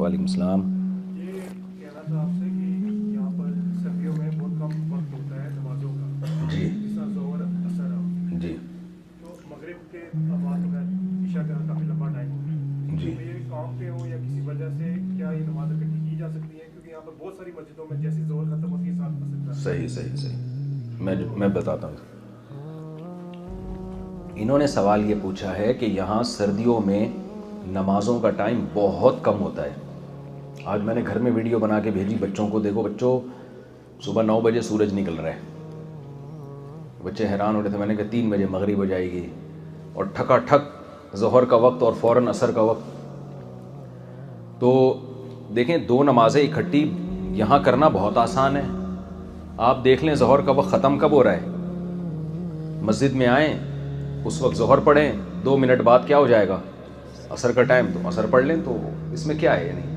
وعلیکم السلام. یہ کہنا تھا آپ سے کہ یہاں پر سردیوں میں بہت کم وقت ہوتا ہے نمازوں کا. جی جس طرح ظہر اثر جی تو مغرب کے بعد عشاء کا کافی لمبا ٹائم ہوتا ہے. جی تو یہ کام پہ ہو یا کسی وجہ سے کیا یہ نماز اکٹھی کی جا سکتی ہے؟ کیونکہ یہاں پر بہت ساری مسجدوں میں جیسی ظہر ختم ہوتی ہے ساتھ اثر کا. صحیح میں بتاتا ہوں. انہوں نے سوال یہ پوچھا ہے کہ یہاں سردیوں میں نمازوں کا ٹائم بہت کم ہوتا ہے. آج میں نے گھر میں ویڈیو بنا کے بھیجی بچوں کو، دیکھو بچوں صبح 9 بجے سورج نکل رہا ہے. بچے حیران ہو رہے تھے. میں نے کہا 3 بجے مغرب ہو جائے گی اور ٹھکا ٹھک ظہر کا وقت اور فوراً عصر کا وقت. تو دیکھیں 2 نمازیں اکٹھی یہاں کرنا بہت آسان ہے. آپ دیکھ لیں ظہر کا وقت ختم کب ہو رہا ہے. مسجد میں آئیں اس وقت ظہر پڑھیں، 2 منٹ بعد کیا ہو جائے گا عصر کا ٹائم، تو عصر پڑھ لیں. تو اس میں کیا ہے، یعنی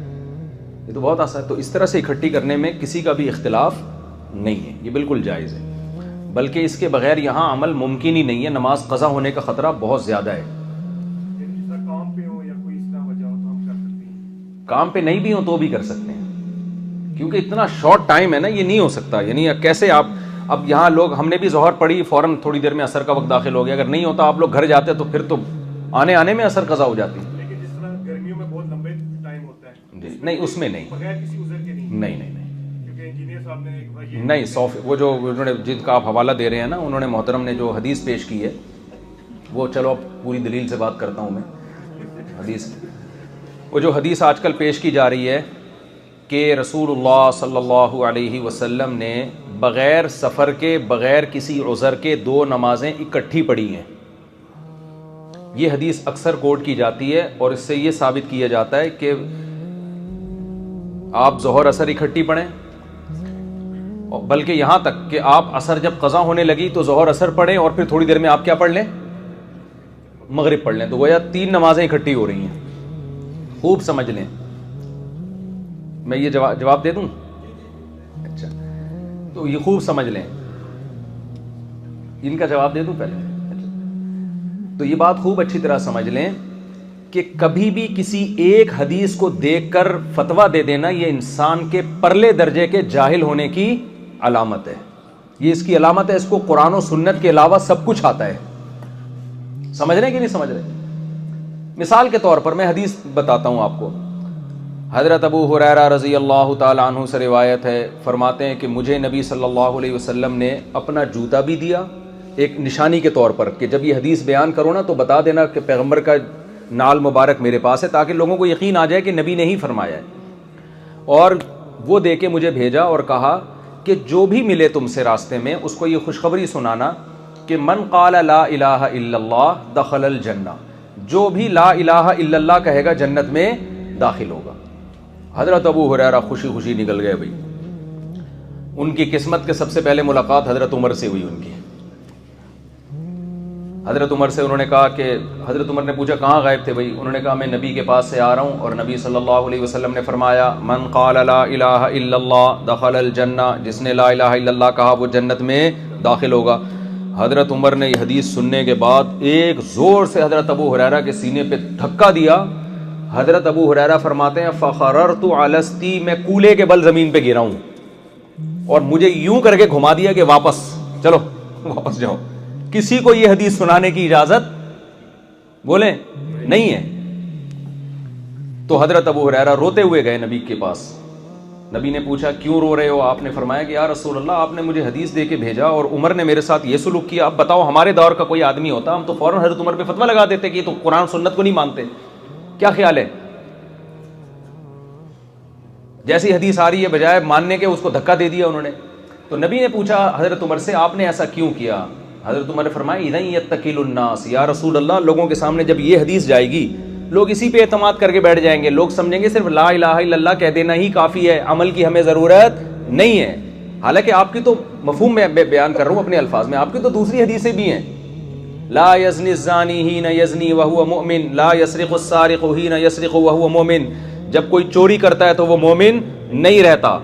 یہ تو بہت آسان ہے. تو اس طرح سے اکٹھی کرنے میں کسی کا بھی اختلاف نہیں ہے، یہ بالکل جائز ہے. بلکہ اس کے بغیر یہاں عمل ممکن ہی نہیں ہے. نماز قضا ہونے کا خطرہ بہت زیادہ ہے. جس طرح کام پہ ہو یا کوئی اس طرح وجہ ہو تو ہم کر سکتے ہیں. کام پہ نہیں بھی ہوں تو بھی کر سکتے ہیں، کیونکہ اتنا شارٹ ٹائم ہے نا، یہ نہیں ہو سکتا. یعنی کیسے آپ اب یہاں لوگ، ہم نے بھی ظہر پڑھی فوراً تھوڑی دیر میں عصر کا وقت داخل ہو گیا. اگر نہیں ہوتا آپ لوگ گھر جاتے تو پھر تو آنے میں عصر قضا ہو جاتی. لیکن جس طرح گرمیوں میں بہت لمبے ٹائم ہوتا ہے جی نہیں، اس میں نہیں، بغیر کسی عذر کے نہیں. نہیں کیونکہ انجینئر صاحب نے نہیں. وہ جو انہوں نے جن کا آپ حوالہ دے رہے ہیں نا، انہوں نے محترم نے جو حدیث پیش کی ہے وہ، چلو اب پوری دلیل سے بات کرتا ہوں میں. حدیث، وہ جو حدیث آج کل پیش کی جا رہی ہے کہ رسول اللہ صلی اللہ علیہ وسلم نے بغیر سفر کے، بغیر کسی عذر کے 2 نمازیں اکٹھی پڑھی ہیں، یہ حدیث اکثر کوٹ کی جاتی ہے. اور اس سے یہ ثابت کیا جاتا ہے کہ آپ ظہر عصر اکٹھی پڑھیں، بلکہ یہاں تک کہ آپ عصر جب قضا ہونے لگی تو ظہر عصر پڑھیں اور پھر تھوڑی دیر میں آپ کیا پڑھ لیں، مغرب پڑھ لیں. تو گویا 3 نمازیں اکٹھی ہو رہی ہیں. خوب سمجھ لیں. میں یہ جواب دے دوں؟ اچھا، تو یہ خوب سمجھ لیں. ان کا جواب دے دوں پہلے؟ اچھا، تو یہ بات خوب اچھی طرح سمجھ لیں کہ کبھی بھی کسی ایک حدیث کو دیکھ کر فتویٰ دے دینا، یہ انسان کے پرلے درجے کے جاہل ہونے کی علامت ہے. یہ اس کی علامت ہے. اس کو قرآن و سنت کے علاوہ سب کچھ آتا ہے. سمجھ رہے کہ نہیں سمجھ رہے؟ مثال کے طور پر میں حدیث بتاتا ہوں آپ کو. حضرت ابو ہریرہ رضی اللہ تعالیٰ عنہ سے روایت ہے، فرماتے ہیں کہ مجھے نبی صلی اللہ علیہ وسلم نے اپنا جوتا بھی دیا ایک نشانی کے طور پر، کہ جب یہ حدیث بیان کرو نا تو بتا دینا کہ پیغمبر کا نال مبارک میرے پاس ہے، تاکہ لوگوں کو یقین آ جائے کہ نبی نے ہی فرمایا ہے. اور وہ دے کے مجھے بھیجا اور کہا کہ جو بھی ملے تم سے راستے میں اس کو یہ خوشخبری سنانا کہ من قال لا الہ الا اللہ دخل الجنہ، جو بھی لا الہ الا اللہ کہے گا جنت میں داخل ہوگا. حضرت ابو ہریرہ خوشی خوشی نکل گئے. بھائی ان کی قسمت کے سب سے پہلے ملاقات حضرت عمر سے ہوئی. ان کی حضرت عمر سے انہوں نے کہا کہ حضرت عمر نے پوچھا کہاں غائب تھے بھائی؟ انہوں نے کہا میں نبی کے پاس سے آ رہا ہوں اور نبی صلی اللہ علیہ وسلم نے فرمایا من قال لا الہ الا اللہ دخل الجنہ، جس نے لا الہ الا اللہ کہا وہ جنت میں داخل ہوگا. حضرت عمر نے یہ حدیث سننے کے بعد ایک زور سے حضرت ابو ہریرہ کے سینے پہ دھکا دیا. حضرت ابو ہریرہ فرماتے ہیں فخررت علی استی، میں کولے کے بل زمین پہ گرا ہوں اور مجھے یوں کر کے گھما دیا کہ واپس چلو، واپس جاؤ. کسی کو یہ حدیث سنانے کی اجازت بولیں نہیں ہے. تو حضرت ابو ہریرہ روتے ہوئے گئے نبی کے پاس. نبی نے پوچھا کیوں رو رہے ہو؟ آپ نے فرمایا کہ یا رسول اللہ آپ نے مجھے حدیث دے کے بھیجا اور عمر نے میرے ساتھ یہ سلوک کیا. اب بتاؤ ہمارے دور کا کوئی آدمی ہوتا ہم تو فوراً حضرت عمر پہ فتویٰ لگا دیتے کہ یہ تو قرآن سنت کو نہیں مانتے. کیا خیال ہے؟ جیسی حدیث آ رہی ہے بجائے ماننے کے اس کو دھکا دے دیا انہوں نے. تو نبی نے پوچھا حضرت عمر سے آپ نے ایسا کیوں کیا؟ حضرت عمر نے فرمایا اذن یتکل الناس، یا رسول اللہ لوگوں کے سامنے جب یہ حدیث جائے گی لوگ اسی پہ اعتماد کر کے بیٹھ جائیں گے. لوگ سمجھیں گے صرف لا الہ الا اللہ کہہ دینا ہی کافی ہے، عمل کی ہمیں ضرورت نہیں ہے. حالانکہ آپ کی تو مفہوم میں بیان کر رہا ہوں اپنے الفاظ میں، آپ کی تو دوسری حدیثیں بھی ہیں. لا یزنی الزانی حین یزنی وہو مؤمن، لا یسرق السارق حین یسرق وہو مؤمن، جب کوئی چوری کرتا ہے تو وہ مومن نہیں رہتا.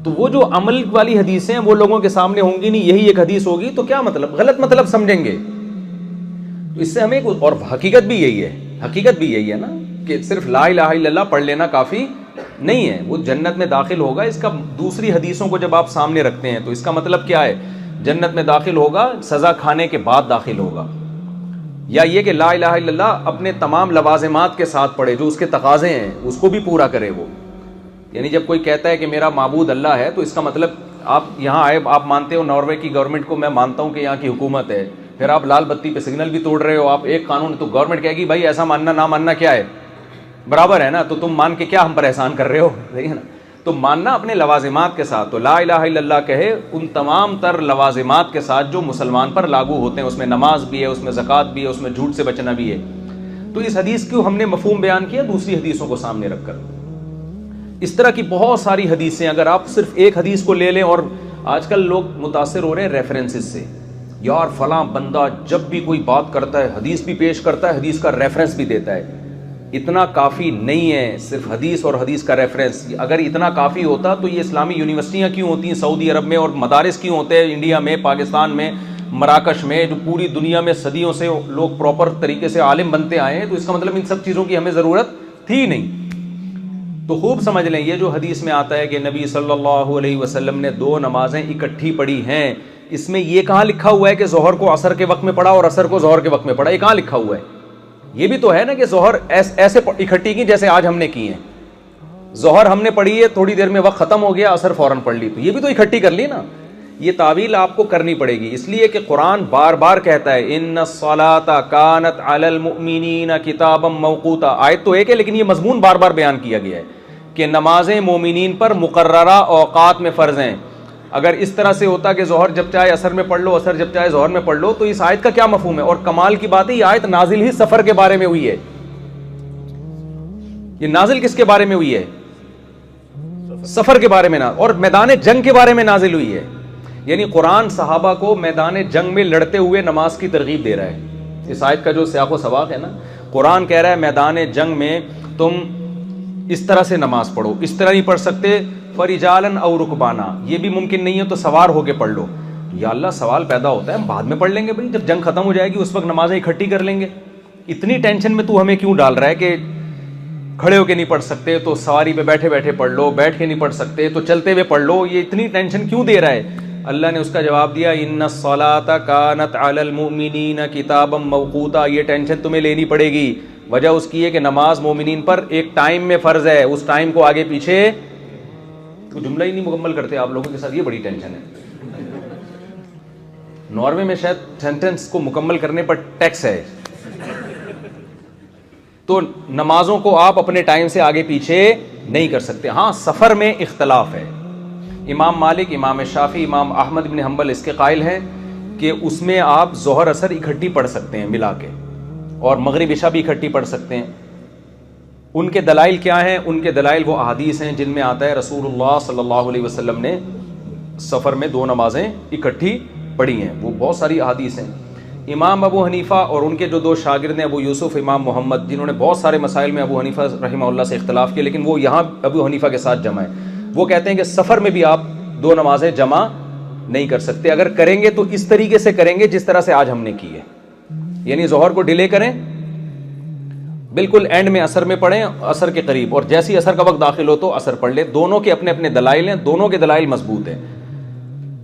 تو وہ جو عمل والی حدیثیں ہیں وہ لوگوں کے سامنے ہوں گی نہیں، یہی ایک حدیث ہوگی تو کیا مطلب، غلط مطلب سمجھیں گے. اس سے ہمیں اور حقیقت بھی یہی ہے نا کہ صرف لا الہ الا اللہ پڑھ لینا کافی نہیں ہے، وہ جنت میں داخل ہوگا. اس کا دوسری حدیثوں کو جب آپ سامنے رکھتے ہیں تو اس کا مطلب کیا ہے؟ جنت میں داخل ہوگا سزا کھانے کے بعد داخل ہوگا، یا یہ کہ لا الہ الا اللہ اپنے تمام لوازمات کے ساتھ پڑھے، جو اس کے تقاضے ہیں اس کو بھی پورا کرے وہ. یعنی جب کوئی کہتا ہے کہ میرا معبود اللہ ہے تو اس کا مطلب آپ یہاں آئے، آپ مانتے ہو ناروے کی گورنمنٹ کو، میں مانتا ہوں کہ یہاں کی حکومت ہے، پھر آپ لال بتی پہ سگنل بھی توڑ رہے ہو، آپ ایک قانون، تو گورنمنٹ کہے گی بھائی ایسا ماننا نہ ماننا کیا ہے، برابر ہے نا، تو تم مان کے کیا ہم پر احسان کر رہے ہو؟ صحیح ہے نا. تو ماننا اپنے لوازمات کے ساتھ. تو لا الہ الا اللہ کہے ان تمام تر لوازمات کے ساتھ جو مسلمان پر لاگو ہوتے ہیں، اس میں نماز بھی ہے، اس میں زکوٰۃ بھی ہے، اس میں جھوٹ سے بچنا بھی ہے. تو اس حدیث کو ہم نے مفہوم بیان کیا دوسری حدیثوں کو سامنے رکھ کر. اس طرح کی بہت ساری حدیثیں، اگر آپ صرف ایک حدیث کو لے لیں، اور آج کل لوگ متاثر ہو رہے ہیں ریفرنسز سے، یار فلاں بندہ جب بھی کوئی بات کرتا ہے حدیث بھی پیش کرتا ہے، حدیث کا ریفرنس بھی دیتا ہے. اتنا کافی نہیں ہے صرف حدیث اور حدیث کا ریفرنس. اگر اتنا کافی ہوتا تو یہ اسلامی یونیورسٹیاں کیوں ہوتی ہیں سعودی عرب میں، اور مدارس کیوں ہوتے ہیں انڈیا میں، پاکستان میں، مراکش میں، جو پوری دنیا میں صدیوں سے لوگ پراپر طریقے سے عالم بنتے آئے ہیں. تو اس کا مطلب ان سب چیزوں کی ہمیں ضرورت تھی نہیں. تو خوب سمجھ لیں یہ جو حدیث میں آتا ہے کہ نبی صلی اللہ علیہ وسلم نے 2 نمازیں اکٹھی پڑھی ہیں، اس میں یہ کہاں لکھا ہوا ہے کہ ظہر کو عصر کے وقت میں پڑھا اور عصر کو ظہر کے وقت میں پڑھا؟ یہ کہاں لکھا ہوا ہے؟ یہ بھی تو ہے نا کہ ظہر ایسے اکٹھی کی جیسے آج ہم نے کی ہیں. ظہر ہم نے پڑھی ہے، تھوڑی دیر میں وقت ختم ہو گیا، عصر فوراً پڑھ لی، تو یہ بھی تو اکٹھی کر لی نا. یہ تعویل آپ کو کرنی پڑے گی، اس لیے کہ قرآن بار بار کہتا ہے ان الصلاۃ کانت علی المؤمنین کتابا موقوتا. آیت تو ایک ہے لیکن یہ مضمون بار بار بیان کیا گیا ہے کہ نمازیں مومنین پر مقررہ اوقات میں فرض ہیں. اگر اس طرح سے ہوتا کہ ظہر جب چاہے عصر میں پڑھ لو، عصر جب چاہے ظہر میں پڑھ لو، تو اس آیت کا کیا مفہوم ہے؟ اور کمال کی بات ہے یہ آیت نازل ہی سفر کے بارے میں ہوئی ہے. یہ نازل کس کے بارے میں ہوئی ہے؟ سفر کے بارے میں، اور میدان جنگ کے بارے میں نازل ہوئی ہے. یعنی قرآن صحابہ کو میدان جنگ میں لڑتے ہوئے نماز کی ترغیب دے رہا ہے. اس آیت کا جو سیاق و سباق ہے نا، قرآن کہہ رہا ہے میدان جنگ میں تم اس طرح سے نماز پڑھو. اس طرح نہیں پڑھ سکتے فرجالن او رکبانا، یہ بھی ممکن نہیں ہے تو سوار ہو کے پڑھ لو. یا اللہ سوال پیدا ہوتا ہے ہم بعد میں پڑھ لیں گے بھائی، جب جنگ ختم ہو جائے گی اس وقت نمازیں اکٹھی کر لیں گے. اتنی ٹینشن میں تو ہمیں کیوں ڈال رہا ہے کہ کھڑے ہو کے نہیں پڑھ سکتے تو سواری پہ بیٹھے بیٹھے پڑھ لو، بیٹھ کے نہیں پڑھ سکتے تو چلتے ہوئے پڑھ لو؟ یہ اتنی ٹینشن کیوں دے رہا ہے؟ اللہ نے اس کا جواب دیا ان الصلاۃ کانت علی المؤمنین کتابا موقوتا. یہ ٹینشن تمہیں لینی پڑے گی. وجہ اس کی ہے کہ نماز مومنین پر ایک ٹائم میں فرض ہے، اس ٹائم کو آگے پیچھے تو جملہ ہی نہیں مکمل کرتے آپ لوگوں کے ساتھ، یہ بڑی ٹینشن ہے. ناروے میں شاید سینٹنس کو مکمل کرنے پر ٹیکس ہے. تو نمازوں کو آپ اپنے ٹائم سے آگے پیچھے نہیں کر سکتے. ہاں سفر میں اختلاف ہے. امام مالک، امام شافعی، امام احمد بن حنبل اس کے قائل ہیں کہ اس میں آپ ظہر عصر اکٹھی پڑھ سکتے ہیں ملا کے، اور مغرب عشاء بھی اکٹھی پڑھ سکتے ہیں. ان کے دلائل کیا ہیں؟ ان کے دلائل وہ احادیث ہیں جن میں آتا ہے رسول اللہ صلی اللہ علیہ وسلم نے سفر میں 2 نمازیں اکٹھی پڑھی ہیں. وہ بہت ساری احادیث ہیں. امام ابو حنیفہ اور ان کے جو 2 شاگرد ہیں ابو یوسف، امام محمد، جنہوں نے بہت سارے مسائل میں ابو حنیفہ رحمہ اللہ سے اختلاف کیا، لیکن وہ یہاں ابو حنیفہ کے ساتھ جمع ہے. وہ کہتے ہیں کہ سفر میں بھی آپ 2 نمازیں جمع نہیں کر سکتے. اگر کریں گے تو اس طریقے سے کریں گے جس طرح سے آج ہم نے کی ہے. یعنی ظہر کو ڈیلے کریں، بالکل اینڈ میں عصر میں پڑھیں، عصر کے قریب، اور جیسی عصر کا وقت داخل ہو تو عصر پڑھ لیں. دونوں کے اپنے اپنے دلائل ہیں، دونوں کے دلائل مضبوط ہیں.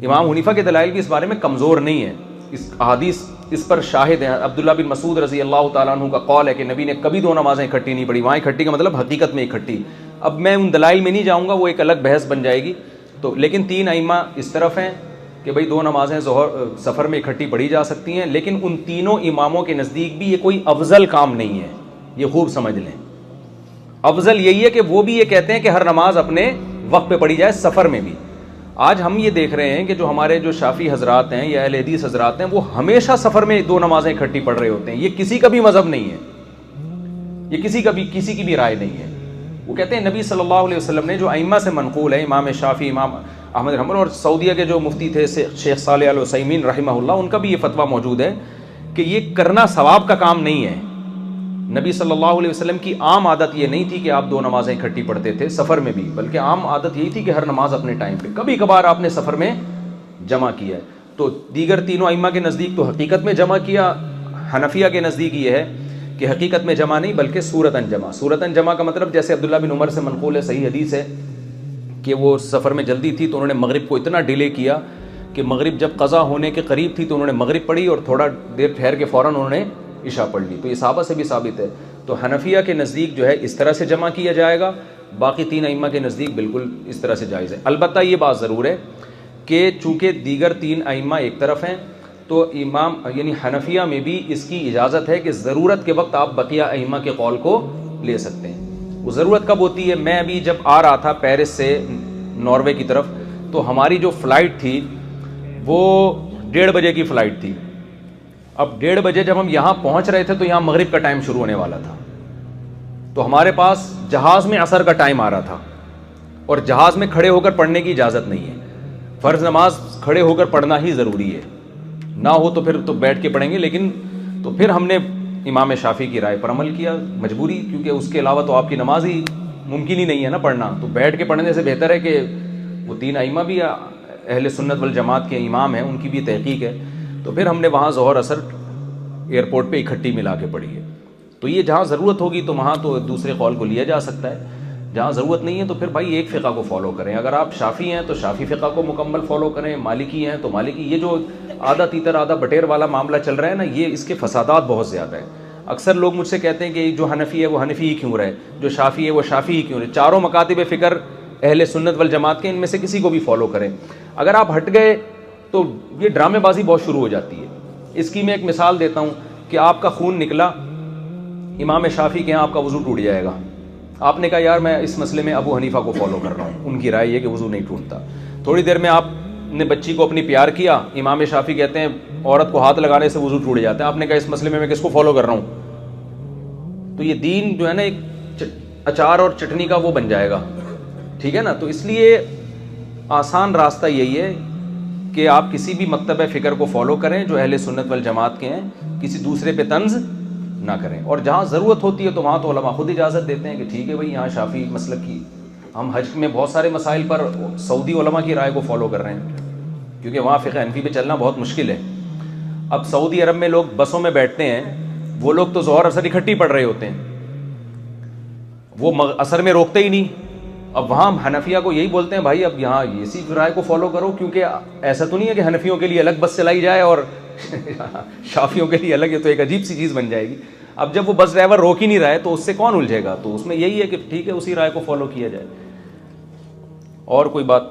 امام حنیفہ کے دلائل بھی اس بارے میں کمزور نہیں ہیں، اس احادیث اس پر شاہد ہیں. عبداللہ بن مسعود رضی اللہ تعالیٰ عنہ کا قول ہے کہ نبی نے کبھی 2 نمازیں اکٹھی نہیں پڑھی. وہاں اکٹھی کا مطلب حقیقت میں اکٹھی. اب میں ان دلائل میں نہیں جاؤں گا، وہ ایک الگ بحث بن جائے گی. تو لیکن 3 ائمہ اس طرف ہیں کہ بھئی 2 نمازیں ظہر سفر میں اکٹھی پڑھی جا سکتی ہیں. لیکن ان تینوں اماموں کے نزدیک بھی یہ کوئی افضل کام نہیں ہے. یہ خوب سمجھ لیں، افضل یہی ہے کہ وہ بھی یہ کہتے ہیں کہ ہر نماز اپنے وقت پہ پڑھی جائے سفر میں بھی. آج ہم یہ دیکھ رہے ہیں کہ جو ہمارے جو شافعی حضرات ہیں یا اہل حدیث حضرات ہیں، وہ ہمیشہ سفر میں 2 نمازیں اکٹھی پڑھ رہے ہوتے ہیں. یہ کسی کا بھی مذہب نہیں ہے، یہ کسی کی بھی رائے نہیں ہے. وہ کہتے ہیں نبی صلی اللہ علیہ وسلم نے جو ائمہ سے منقول ہے، امام شافعی، امام احمد بن حنبل، اور سعودیہ کے جو مفتی تھے شیخ صالح ال عثیمین رحمہ اللہ، ان کا بھی یہ فتویٰ موجود ہے کہ یہ کرنا ثواب کا کام نہیں ہے. نبی صلی اللہ علیہ وسلم کی عام عادت یہ نہیں تھی کہ آپ 2 نمازیں اکٹھی پڑھتے تھے سفر میں بھی، بلکہ عام عادت یہی تھی کہ ہر نماز اپنے ٹائم پہ. کبھی کبھار آپ نے سفر میں جمع کیا ہے. تو دیگر تینوں ائمہ کے نزدیک تو حقیقت میں جمع کیا. حنفیہ کے نزدیک یہ ہے کہ حقیقت میں جمع نہیں بلکہ صورتاً جمع. صورتاً جمع کا مطلب جیسے عبداللہ بن عمر سے منقول ہے, صحیح حدیث ہے کہ وہ سفر میں جلدی تھی تو انہوں نے مغرب کو اتنا ڈیلے کیا کہ مغرب جب قضا ہونے کے قریب تھی تو انہوں نے مغرب پڑھی اور تھوڑا دیر ٹھہر کے فوراً انہوں نے عشاء پڑھ لی. تو یہ صحابہ سے بھی ثابت ہے. تو حنفیہ کے نزدیک جو ہے اس طرح سے جمع کیا جائے گا, باقی 3 ائمہ کے نزدیک بالکل اس طرح سے جائز ہے. البتہ یہ بات ضرور ہے کہ چونکہ دیگر 3 ائمہ ایک طرف ہیں تو امام یعنی حنفیہ میں بھی اس کی اجازت ہے کہ ضرورت کے وقت آپ بقیہ ائمہ کے قول کو لے سکتے ہیں. وہ ضرورت کب ہوتی ہے؟ میں ابھی جب آ رہا تھا پیرس سے ناروے کی طرف تو ہماری جو فلائٹ تھی وہ 1:30 بجے کی فلائٹ تھی. اب 1:30 بجے جب ہم یہاں پہنچ رہے تھے تو یہاں مغرب کا ٹائم شروع ہونے والا تھا. تو ہمارے پاس جہاز میں عصر کا ٹائم آ رہا تھا اور جہاز میں کھڑے ہو کر پڑھنے کی اجازت نہیں ہے. فرض نماز کھڑے ہو کر پڑھنا ہی ضروری ہے, نہ ہو تو پھر تو بیٹھ کے پڑھیں گے. لیکن تو پھر ہم نے امام شافعی کی رائے پر عمل کیا, مجبوری, کیونکہ اس کے علاوہ تو آپ کی نماز ہی ممکن ہی نہیں ہے نا پڑھنا. تو بیٹھ کے پڑھنے سے بہتر ہے کہ وہ 3 ائمہ بھی اہل سنت والجماعت کے امام ہیں, ان کی بھی تحقیق ہے. تو پھر ہم نے وہاں ظہر عصر ایئرپورٹ پہ اکٹھی ملا کے پڑھی ہے. تو یہ جہاں ضرورت ہوگی تو وہاں تو دوسرے قول کو لیا جا سکتا ہے, جہاں ضرورت نہیں ہے تو پھر بھائی ایک فقہ کو فالو کریں. اگر آپ شافعی ہیں تو شافعی فقہ کو مکمل فالو کریں, مالکی ہیں تو مالکی. یہ جو آدھا تیتر آدھا بٹیر والا معاملہ چل رہا ہے نا, یہ اس کے فسادات بہت زیادہ ہیں. اکثر لوگ مجھ سے کہتے ہیں کہ جو حنفی ہے وہ حنفی ہی کیوں رہے, جو شافعی ہے وہ شافعی ہی کیوں رہے. چاروں مکاتب فکر اہل سنت والجماعت کے ان میں سے کسی کو بھی فالو کریں. اگر آپ ہٹ گئے تو یہ ڈرامے بازی بہت شروع ہو جاتی ہے. اس کی میں ایک مثال دیتا ہوں کہ آپ کا خون نکلا, امام شافعی کے یہاں آپ کا وضو ٹوٹ جائے گا. آپ نے کہا یار میں اس مسئلے میں ابو حنیفہ کو فالو کر رہا ہوں, ان کی رائے یہ کہ وضو نہیں ٹوٹتا. تھوڑی دیر میں آپ نے بچی کو اپنی پیار کیا, امام شافعی کہتے ہیں عورت کو ہاتھ لگانے سے وضو ٹوٹ جاتا ہے. آپ نے کہا اس مسئلے میں کس کو فالو کر رہا ہوں. تو یہ دین جو ہے نا ایک اچار اور چٹنی کا وہ بن جائے گا, ٹھیک ہے نا. تو اس لیے آسان راستہ یہی ہے کہ آپ کسی بھی مکتب فکر کو فالو کریں جو اہل سنت والجماعت کے ہیں, کسی دوسرے پہ طنز نہ کریں. اور جہاں ضرورت ہوتی ہے تو وہاں تو علماء خود اجازت دیتے ہیں کہ ٹھیک ہے بھائی یہاں شافعی مسلک کی, ہم حج میں بہت سارے مسائل پر سعودی علماء کی رائے کو فالو کر رہے ہیں کیونکہ وہاں فقہ حنفی پہ چلنا بہت مشکل ہے. اب سعودی عرب میں لوگ بسوں میں بیٹھتے ہیں, وہ لوگ تو ظہر عصر اکٹھی پڑھ رہے ہوتے ہیں, وہ عصر میں روکتے ہی نہیں. اب وہاں حنفیہ کو یہی بولتے ہیں بھائی اب یہاں اسی رائے کو فالو کرو, کیونکہ ایسا تو نہیں ہے کہ حنفیوں کے لیے الگ بس چلائی جائے اور شافیوں کے لیے الگ, ہے تو ایک عجیب سی چیز بن جائے گی. اب جب وہ بس ڈرائیور روک ہی نہیں رہا ہے تو اس سے کون الجھے گا. تو اس میں یہی ہے کہ ٹھیک ہے اسی رائے کو فالو کیا جائے. اور کوئی بات